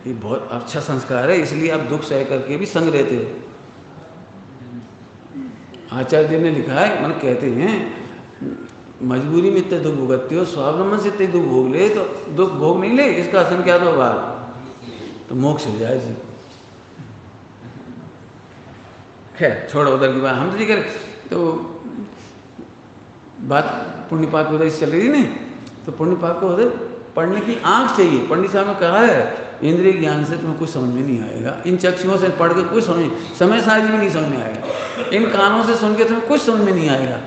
ये बहुत अच्छा संस्कार है, इसलिए आप दुख सह करके भी संग रहते हो। आचार्य देव ने लिखा है, मन कहते हैं मजबूरी में इतने दुख भुगतते हो, स्वावलंबन से इतने दुख भोग ले तो दुख भोग नहीं ले, इसका असर क्या तो बात तो मोक्ष हो जाए जी। खैर छोड़ो उधर की बात, हम तो ये करें तो बात पुण्य पाप उधर चल रही नहीं, तो पुण्य पाप को उधर पढ़ने की आंख चाहिए। पंडित साहब ने कहा है इंद्रिय ज्ञान से तुम्हें कुछ समझ में नहीं आएगा, इन चक्षुओं से पढ़ के कुछ समझ, समय सारी में नहीं समझ में आएगा, इन कानों से सुन के तुम्हें कुछ समझ में नहीं आएगा।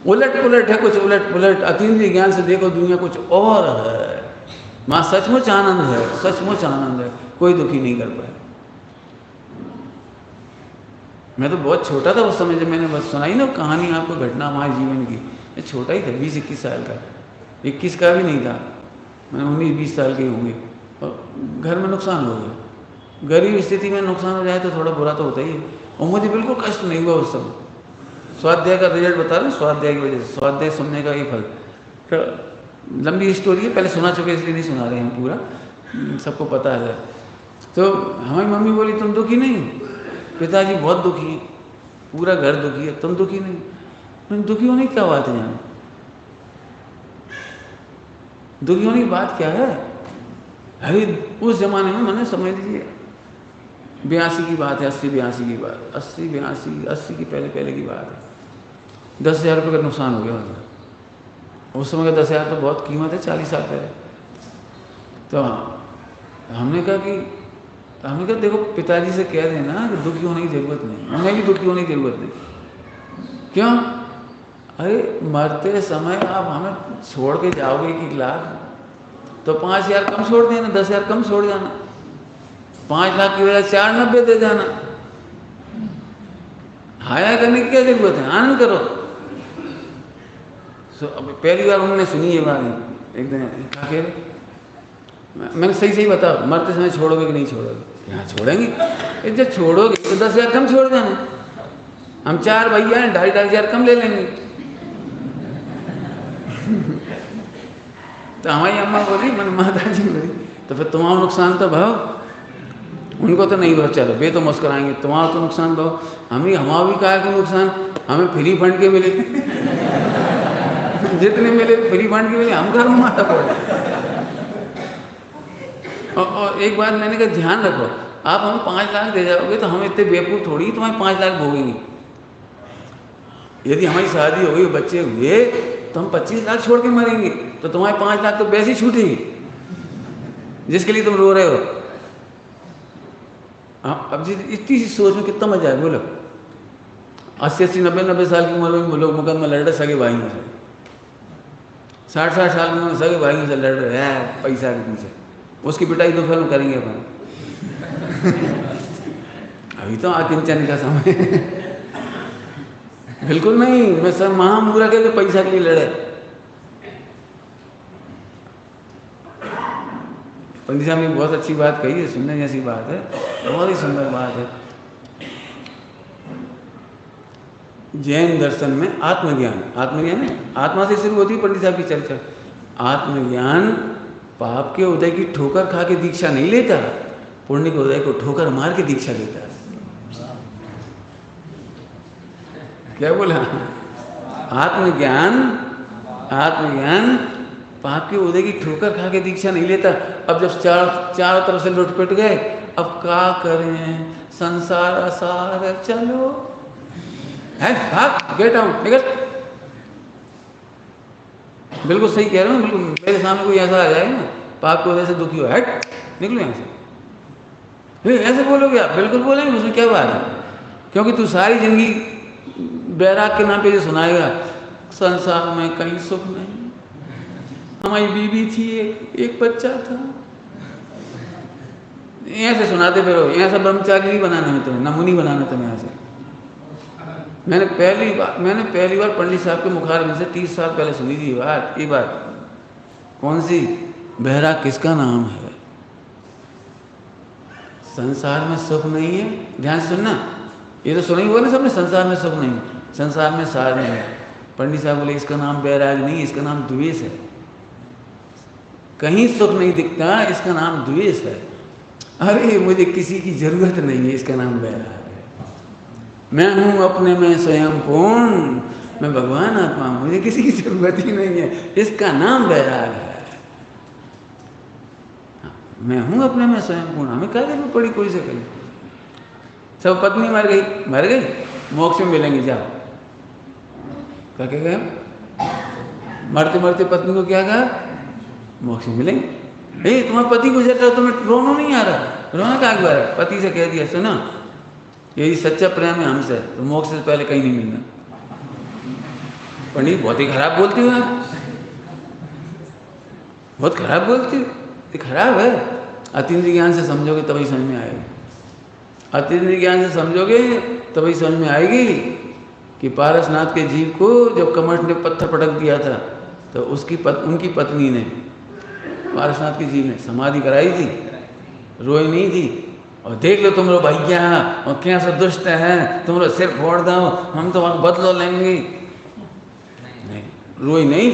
उलट पुलट है, कुछ उलट पुलट, अतीन्द्रिय ज्ञान से देखो दुनिया कुछ और है। माँ सचमुच आनंद है, सचमुच आनंद है, कोई दुखी नहीं कर पाए। मैं तो बहुत छोटा था उस समय जब मैंने बस सुनाई ना कहानी आपको, घटना हमारे जीवन की। मैं छोटा ही था, 20-21 साल का, 21 का भी नहीं था, मैं 19-20 साल के होंगे। और घर में नुकसान हो गया, गरीब स्थिति में नुकसान हो जाए तो थोड़ा बुरा तो होता ही है। और मुझे बिल्कुल कष्ट नहीं हुआ उस समय। स्वाध्याय का रिजल्ट बता रहे हैं, स्वाध्याय की वजह से, स्वाध्याय सुनने का ये फल। तो लंबी स्टोरी है, पहले सुना चुके इसलिए नहीं सुना रहे हैं पूरा, सबको पता है। तो हमारी मम्मी बोली तुम दुखी नहीं? पिताजी बहुत दुखी हैं, पूरा घर दुखी है, तुम दुखी नहीं? मैंने दुखी होने की क्या बात है यहाँ? दुखी होने की बात क्या है? अरे उस जमाने में मैंने समझ लीजिए 82 की बात है, 80-82 की बात, 80 की पहले की बात है। 10,000 रुपये का नुकसान हो गया मतलब। उस समय का 10,000 तो बहुत कीमत है, 40 साल पहले। तो हमने कहा देखो पिताजी से कह देना कि दुखी होने की ज़रूरत नहीं, हमें भी दुखी होने की ज़रूरत नहीं। क्यों? अरे मरते समय आप हमें छोड़ के जाओगे 1 लाख, तो 5,000 कम छोड़ देना, 10,000 कम छोड़ जाना, 5 लाख की वजह 490 दे जाना। हाया करने की क्या जरूरत है, आनंद करो। अब पहली बार उन्होंने सुनी ये बात, एक दिन क्या कह रहे, मैंने सही बताओ मरते समय छोड़ोगे कि नहीं छोड़ोगे? यहाँ छोड़ेंगे, जब छोड़ोगे तो 10,000 कम छोड़ देना, हम 4 भैया हैं, 2,500 कम ले लेंगे। तो हमारी अम्मा बोली, मैंने माता जी बोली तो फिर तुम्हारा नुकसान तो भाव, उनको तो नहीं भाव, चलो वे तो मुस्कुराएंगे, तुम्हारा तो नुकसान भाव, हमारा भी कहा कि नुकसान हमें फ्री फंड के मिले, जितने मिले फ्री फंड के मिले, हम घर में माथा पड़े। और एक बात मैंने कहा ध्यान रखो, आप हमें 5 लाख दे जाओगे तो हम इतने बेवकूफ़ थोड़ी तुम्हारे 5 लाख भोगेंगे। यदि हमारी शादी हो गई, बच्चे हुए, तो हम 25 लाख छोड़ के मरेंगे, तो तुम्हारे 5 लाख तो वैसे ही छूटेंगे जिसके लिए तुम रो रहे हो। अब इतनी सी सोच में कितना मजा है बोलो। 80-80, 90-90 साल की उम्र में लोग मुकदमा लड़ रहे सगे भाइयों से, 60-60 साल की उम्र सगे भाइयों से लड़ रहे हैं पैसा के पीछे। उसकी पिटाई तो फिल्म करेंगे अपन। अभी तो आकिंचन का समय बिल्कुल नहीं, मैं सर महामूरा के पैसा के लिए लड़े, पंडित साहब ने बहुत अच्छी बात कही है, सुनने जैसी बात है, बहुत ही सुंदर बात है। जैन दर्शन में आत्मज्ञान, आत्मज्ञान है, आत्मा से शुरू होती है पंडित साहब की चर्चा। आत्मज्ञान पाप के उदय की ठोकर खा के दीक्षा नहीं लेता, पुण्य के उदय को ठोकर मार के दीक्षा लेता है। क्या बोला? आत्मज्ञान, आत्मज्ञान पाप के उदय की ठोकर खा के दीक्षा नहीं लेता। अब जब चारों तरफ से लुटपट गए, अब क्या करें, संसार असार चलो है, भाग, गेट आउट, निकल। बिल्कुल सही कह रहे हो, बिल्कुल। मेरे सामने कोई ऐसा आ जाए ना, पाप की वजह से दुखी हो, हट निकलो यहाँ से, ऐसे बोलोगे आप? बिल्कुल बोलेंगे, उसमें क्या बात है? क्योंकि तू सारी जिंदगी बैराग के नाम पे जो सुनाएगा, संसार में कहीं सुख नहीं, हमारी बीवी थी, एक बच्चा था, ऐसे सुनाते फिरो। यहाँ से ब्रह्मचारी नहीं बनाना है तुम्हें, नमूनी बनाना तुम्हें। यहाँ से मैंने पहली बार पंडित साहब के मुखार में से 30 साल पहले सुनी थी ये बात। कौन सी? बैराग किसका नाम है? संसार में सुख नहीं है। ध्यान से सुनना, ये तो सुना ही हुआ ना सबने, संसार में सुख नहीं, संसार में सार नहीं है। पंडित साहब बोले इसका नाम बैराग नहीं, इसका नाम द्वेष है। कहीं सुख नहीं दिखता, इसका नाम द्वेष है। अरे मुझे किसी की जरूरत नहीं है, इसका नाम बैराग है। मैं हूँ अपने में स्वयं पूर्ण, मैं भगवान आत्मा हूँ, मुझे किसी की जरूरत ही नहीं है, इसका नाम बैराग है। मैं हूँ अपने में स्वयं पूर्ण, हमें क्या जरूरत पड़ी कोई से कहीं? सब पत्नी मर गई, मोक्ष में मिलेंगे, जाओ। क्या कह गए? मरते मरते पत्नी को क्या कहा? मोक्ष में मिलेंगे। तुम्हारा पति गुजर रहा, तुम्हें रोना नहीं आ रहा? रोना क्या बार है? पति से कह दिया, सुना यही सच्चा प्रेम है हमसे, तो मोक्ष से पहले कहीं नहीं मिलना। पंडित बहुत ही खराब बोलती हो आप, बहुत खराब बोलती हो, ये खराब है। अतीन्द्रिय ज्ञान से समझोगे तभी समझ में आएगा। अतीन्द्रिय ज्ञान से समझोगे तभी समझ में आएगी कि पारसनाथ के जीव को जब कमठ ने पत्थर पटक दिया था, तो उनकी पत्नी ने, पारसनाथ के जीव ने समाधि कराई थी, रोई नहीं थी। और देख लो तुम लोग भैया, और क्या सब दुष्ट है, तुम लोग सिर फोड़ दो, हम तो वहाँ बदलो लेंगे। नहीं, रोई नहीं,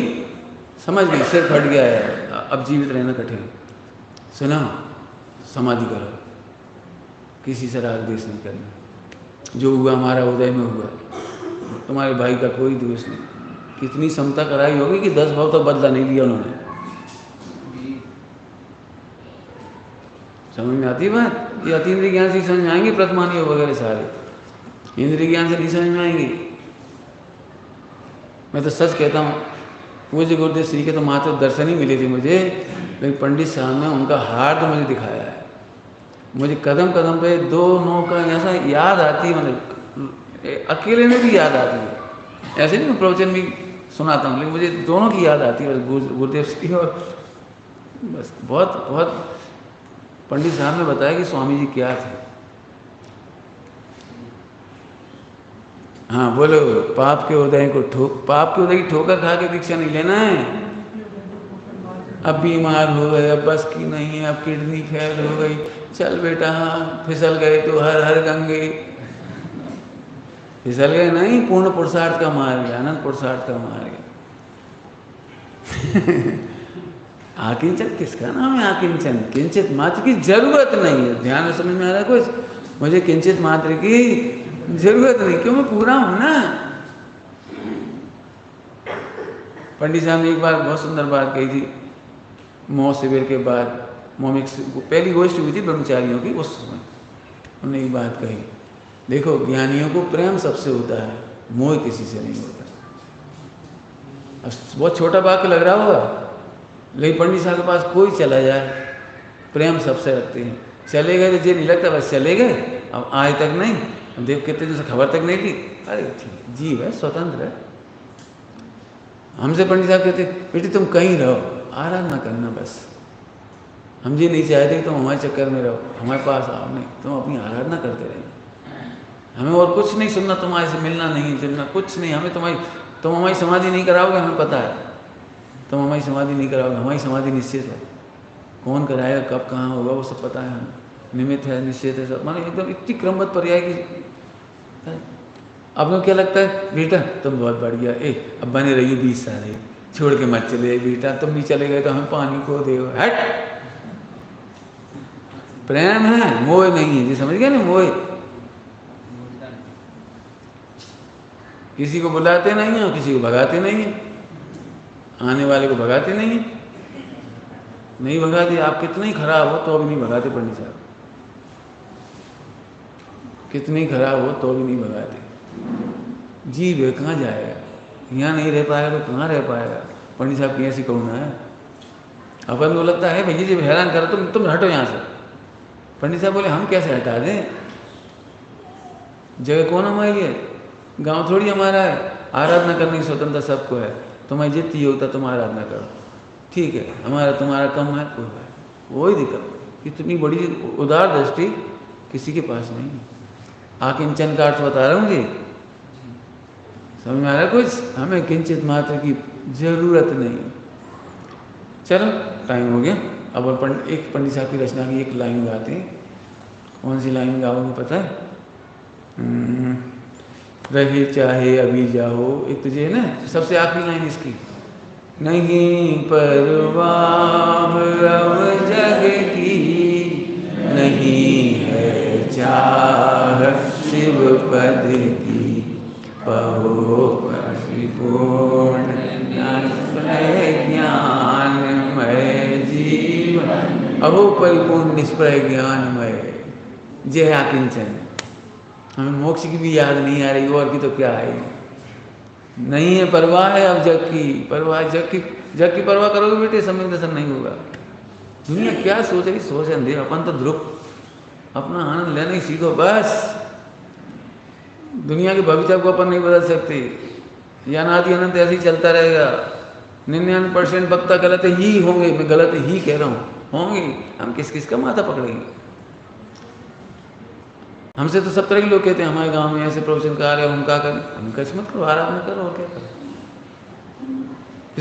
समझ गई सिर फट गया है, अब जीवित रहना कठिन। सुना, समाधि करो, किसी से राग द्वेष नहीं करना। जो हुआ हमारा उदय में हुआ, तुम्हारे भाई का कोई दोष नहीं। कितनी समता कराई होगी कि 10 भाव तो बदला नहीं लिया उन्होंने। समझ में आती है बात? ये अतीन्द्रिय ज्ञान से समझ में आएंगे, प्रथमान योग वगैरह सारे इंद्रिय ज्ञान से नहीं समझ में आएंगे। मैं तो सच कहता हूँ, मुझे गुरुदेव श्री के तो मात्र दर्शन ही मिले थे मुझे, लेकिन पंडित साहब ने उनका हार तो मुझे दिखाया है। मुझे कदम कदम पे दोनों का ऐसा याद आती है, मतलब अकेले में भी याद आती है। ऐसे नहीं मैं प्रवचन भी सुनाता हूँ, लेकिन मुझे दोनों की याद आती है, गुरुदेव श्री और बस। बहुत बहुत पंडित साहब ने बताया कि स्वामी जी क्या थे। हाँ बोलो, पाप के उदय की ठोकर खा के दीक्षा नहीं लेना है। अब बीमार हो गए, अब बस की नहीं है, अब किडनी फेल हो गई, चल बेटा फिसल गए तो हर हर गंगे। फिसल गए नहीं, पूर्ण पुरुषार्थ का मार्ग, अनंत पुरुषार्थ का मार्ग। आकिंचन किसका नाम है? आकिंचन, किंचित मात्र की जरूरत नहीं है। ध्यान में समझ में आ रहा है कुछ? मुझे किंचित मात्र की जरूरत नहीं, क्यों? मैं पूरा हूं ना। पंडित साहब ने एक बार बहुत सुंदर बात कही थी, मोह शिविर के बाद, मोह में पहली गोष्ठी हुई थी ब्रह्मचारियों की, उस समय उन्होंने एक बात कही, देखो ज्ञानियों को प्रेम सबसे होता है, मोह किसी से नहीं होता। अब बहुत छोटा वाक्य लग रहा होगा, लेकिन पंडित साहब के पास कोई चला जाए, प्रेम सबसे रखते हैं। चले गए तो ये नहीं लगता बस चले गए, अब आए तक नहीं, देव कितने दिन से खबर तक नहीं थी। अरे ठीक, जीव है, स्वतंत्र है। हमसे पंडित साहब कहते, बेटे तुम कहीं रहो, आराधना करना बस, हम ये नहीं चाहते कि तुम हमारे चक्कर में रहो, हमारे पास आओ, नहीं, तुम अपनी आराधना करते रहो। हमें और कुछ नहीं सुनना, तुम्हारे से मिलना नहीं, जुलना कुछ नहीं। हमें तुम हमारी समाधि नहीं कराओगे, हमें पता है। तुम हमारी समाधि नहीं कराओगे, हमारी समाधि निश्चित है। कौन कराएगा, कब कहाँ होगा, वो सब पता है हमें। निमित्त है, निश्चित है, सब माने एकदम इतनी क्रमबद्ध पर्याय की। आपको क्या लगता है बेटा तुम बहुत बढ़िया, अब बने रहिए 20 साल, छोड़ के मत चले बेटा, तुम भी चले गए तो हमें पानी को दे। हट, प्रेम है, मोह नहीं है जी, समझ गए ना, मोह। किसी को बुलाते नहीं है और किसी को भगाते नहीं है, आने वाले को भगाते नहीं है, नहीं भगाते। आप कितने ही खराब हो तो भी नहीं भगाते पंडित साहब, कितने ही खराब हो तो भी नहीं भगाते। जीव है, कहाँ जाएगा, यहाँ नहीं रह पाएगा तो कहाँ रह पाएगा। पंडित साहब की ऐसी करुणा है। अपन को लगता है भैया जी हैरान करो, तुम हटो यहाँ से। पंडित साहब बोले हम कैसे हटा दें, जगह कौन हमारी है, गांव थोड़ी हमारा है। आराधना करने की स्वतंत्रता सबको है, तुम्हारी जितनी योग्यता तुम आराधना करो, ठीक है, हमारा तुम्हारा कम है, कोई है, वही दिक्कत। इतनी बड़ी उदार दृष्टि किसी के पास नहीं है। आकिंचन का अर्थ बता रहा हूँ जी, समझ में आ रहा है कुछ। हमें किंचित मात्र की जरूरत नहीं। चलो टाइम हो गया, अब एक पंडित साहब की रचना की एक लाइन गाते हैं। कौन सी लाइन गाओगे पता है? रहे चाहे अभी जाओ, एक तुझे है ना सबसे आखिरी लाइन इसकी। नहीं परवाह अब जग की, नहीं है चाह शिव पद की, पहो परिपूर्ण ज्ञानमय जीवन, अहो परिपूर्ण निष्प्रय ज्ञानमय। जय आकिंचन। हमें मोक्ष की भी याद नहीं आ रही, और की तो क्या है, नहीं है परवाह है अब जग की। परवाह जग की परवाह करोगे बेटे, सम्यक दर्शन नहीं होगा। दुनिया क्या सोच रही, सोच अंधे। अपन तो ध्रुव अपना आनंद लेने ही सीखो बस। दुनिया के भविष्य को अपन नहीं बदल सकते, या अनादि अनंत ऐसे ही चलता रहेगा। 99% वक्ता गलत ही होंगे, मैं गलत ही कह रहा हूँ, होंगे। हम किस किस का माथा पकड़ेंगे? हमसे तो सब तरह के लोग कहते हैं हमारे गांव में ऐसे प्रवचनकार है, हम क्या करें? हम कच मत करो, आराधना करो, और क्या करें।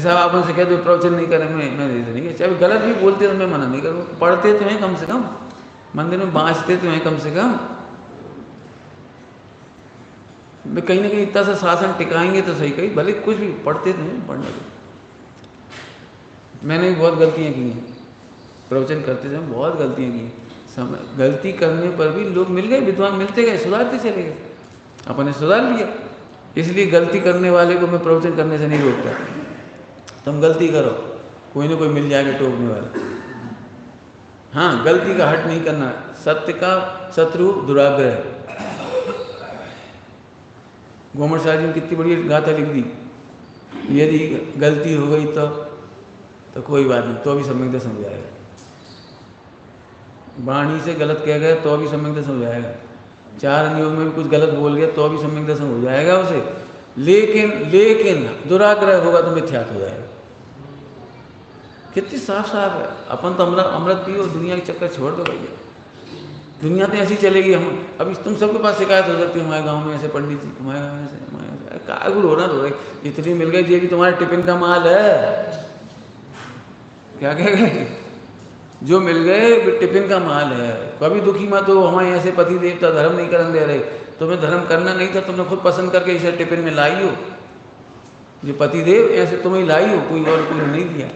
साहब आप उनसे कहते हो प्रवचन नहीं करें, मैं नहीं कहता। चाहे गलत भी बोलते तो मैं मना नहीं करूँ। पढ़ते तो हैं कम से कम, मंदिर में बाँचते तो हैं कम से कम। मैं कहीं ना कहीं इतना सा शासन टिकाएंगे तो सही, कहीं भले कुछ भी पढ़ते तो हैं, पढ़ने को। मैंने भी बहुत गलतियाँ की हैं, प्रवचन करते समय बहुत गलतियाँ की हैं। गलती करने पर भी लोग मिल गए, विद्वान मिलते गए, सुधारते चले गए, अपने सुधार लिया। इसलिए गलती करने वाले को मैं प्रवचन करने से नहीं रोकता। तुम गलती करो, कोई ना कोई मिल जाएगा टोकने वाला। हाँ, गलती का हट नहीं करना। सत्य का शत्रु दुराग्रह। गोमर शाह जी ने कितनी बड़ी गाथा लिख दी, यदि गलती हो गई तो कोई बात नहीं, तो भी सम्यक दर्शन हो जाएगा। वाणी से गलत कह गए तो भी सम्यक दर्शन हो जाएगा। 4 नियोग में भी कुछ गलत बोल गया तो भी सम्यक दर्शन हो जाएगा उसे। लेकिन दुराग्रह होगा तो मिथ्यात्व हो जाएगा। कितनी साफ साफ है। अपन तो अमृत पियो, दुनिया के चक्कर छोड़ दो भैया। दुनिया तो ऐसी चलेगी। हम अभी तुम सबके पास शिकायत हो सकती है, हमारे गांव में ऐसे पंडित जी, हमारे गाँव में ऐसे, क्या गुड़ होना तो इतनी मिल गई जी, तुम्हारे टिफिन का माल है। क्या कह गए? जो मिल गए टिफिन का माल है। कभी दुखी मत हो, हमारे ऐसे पति देवता धर्म नहीं करने दे रहे। तुम्हें धर्म करना नहीं था, तुमने खुद पसंद करके इसे टिफिन में लाई हो। जो पति देव ऐसे तुम्हें लाई हो, कोई और कोई नहीं दिया।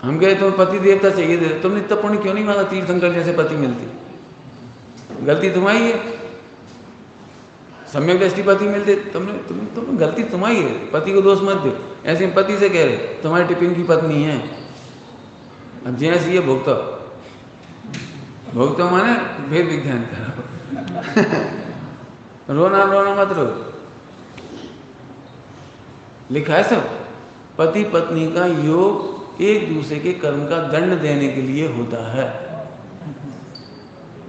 हम गए तुम्हें पति देवता चाहिए थे, तुमने इतना पुण्य क्यों नहीं मांगा तीर्थंकर जैसे पति मिलती? गलती तुम्हारी है। सम्यक दृष्टि पति मिलते, तुमने गलती तुम्हारी है। पति को दोष मत दो। ऐसे पति से कह रहे तुम्हारी टिफिन की पत्नी है, अब जैसी ये भुगतो माने भेद विज्ञान करो। रोना मत रो। लिखा है सब, पति पत्नी का योग एक दूसरे के कर्म का दंड देने के लिए होता है।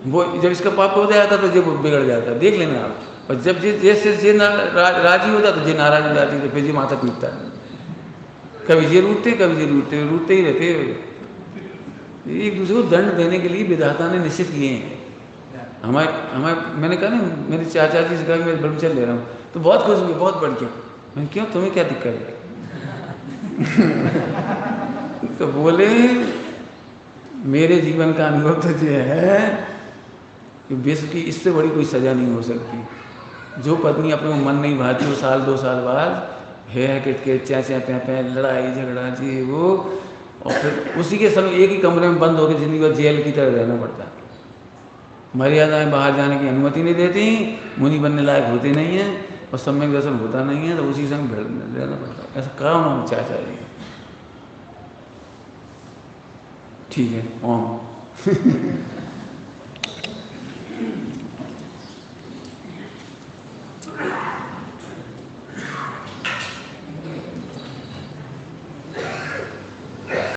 वो जब इसका पाप हो जाता तो जब बिगड़ जाता, देख लेना आप। और जब जैसे राजी होता तो जे नाराज हो जाती, तो फिर जी माथा पीटता है। कभी जे रूठते रूठते ही रहते। एक दूसरे को दंड देने के लिए विधाता ने निश्चित किए हैं। हमारे मैंने कहा ना, मेरे चाचा जी से कहा मैं ब्रह्मचर्य ले रहा हूँ, तो बहुत खुश हुए, बहुत बढ़ के। मैंने क्यों, तुम्हें क्या दिक्कत है? तो बोले मेरे जीवन का अनुभव तो ये है कि विश्व की इससे बड़ी कोई सज़ा नहीं हो सकती। जो पत्नी अपने को मन नहीं भाती वो साल 2 साल बाद है किटकिट च्या पे लड़ाई झगड़ा जी वो, और फिर उसी के संग एक ही कमरे में बंद होकर जिंदगी भर जेल की तरह रहना पड़ता है। मर्यादाएं बाहर जाने की अनुमति नहीं देती, मुनि बनने लायक होते नहीं हैं और सम्यक दर्शन होता नहीं है, तो उसी संग रहना पड़ता है। ऐसा कौन हम चाचा जी। ठीक है ओम